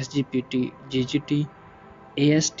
SGPT، GGT، AST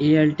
ALT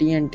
TNT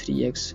3X